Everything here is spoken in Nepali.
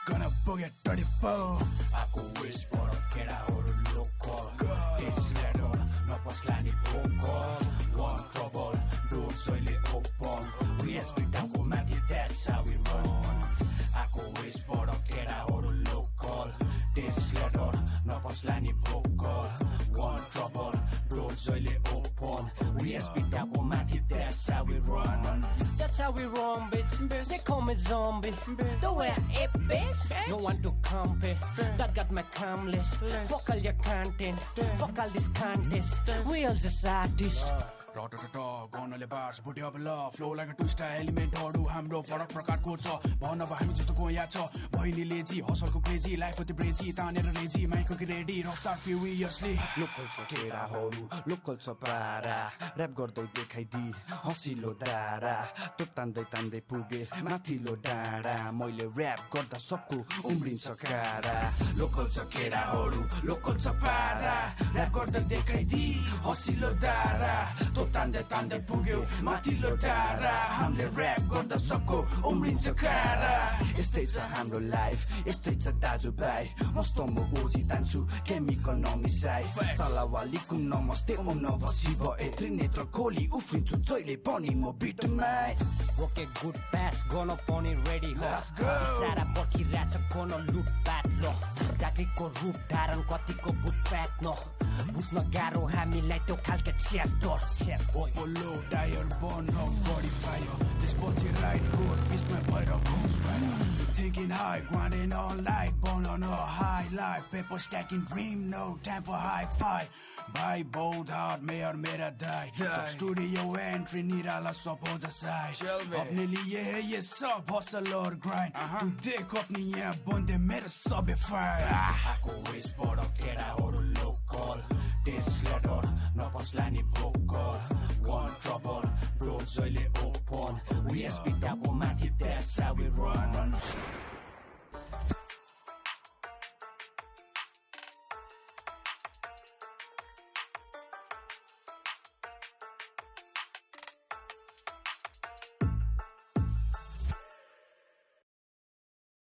gonna boogie 34 Aku whisper केटाहरु local This letter नपस्ला नि vocal One trouble doors अहिले open We speed down को माथि that's how we run Aku whisper केटाहरु local This letter नपस्ला नि vocal One trouble doors अहिले open We speed down को माथि that's how we run That's how we run, bitch. They call me zombie. The way I ape, bitch. No one to compare. That got my calmless. Fuck all your content. Fuck all this contest. We all just artists. गर्नले बार्स बुटे अब ल फ्लो लाइक ट्विस्ट एलिमेन्टहरु हाम्रो फरक प्रकारको छ भन अब हामी जस्तो को याद छ बहिनी लेजी हसलको क्रेजी लाइफ अति ब्रेजी तानेर लेजी माइकको रेडी रफ्तार फ्युरियसली लोकल छ केटाहरु लोकल छ पारा र्याप गर्दै देखाइदि हसिलो दारा तो तान्दै तान्दै पुगे माथिल्लो डाँडा मैले र्याप गर्दा सबको उम्रिन्छ कारा लोकल छ केटाहरु लोकल छ पारा र्याप गर्दै देखाइदि हसिलो दारा तो तान्दै तान्दै पुग्यो माथिल्लो डाँडा हामीले र्याप गर्दा सबको उम्रिन्छ कारा यस्तै छ हाम्रो लाइफ यस्तै छ दाजुभाइ मस्तो म ओजी तान्छु केमिकल नमिसाई सलावालिकुम नमस्ते ओम नभसी भए त्रिनेत्र खोली उफ्रिन्छु जहिले पनि म बिटमै Okay, good pass, gonna pony ready ho. सारा पर्खिरहेछ कोन लुटपाट ल जातिको रूप धारण कतिको बुटपाट न बुझ्न गाह्रो हामीलाई त्यो खालको च्याप्टर पोलो टायर बर्न बडी फायर त्यसपछि राइट रोड बिचमा भएर घुस Thinking high, grinding all night, born on a high life, paper stacking dream, no time for high five. By bold heart, mayor mera die. Studio entry, nirala support the side. अपने लिए है ये सब hustle और grind. तू देख अपनी ये बंदे मेरे सब fire. Aku whisper केटाहरु local. This letter नपस्ला नि vocal. One trouble, doors अहिले open. We speed down को माथि that's how we run.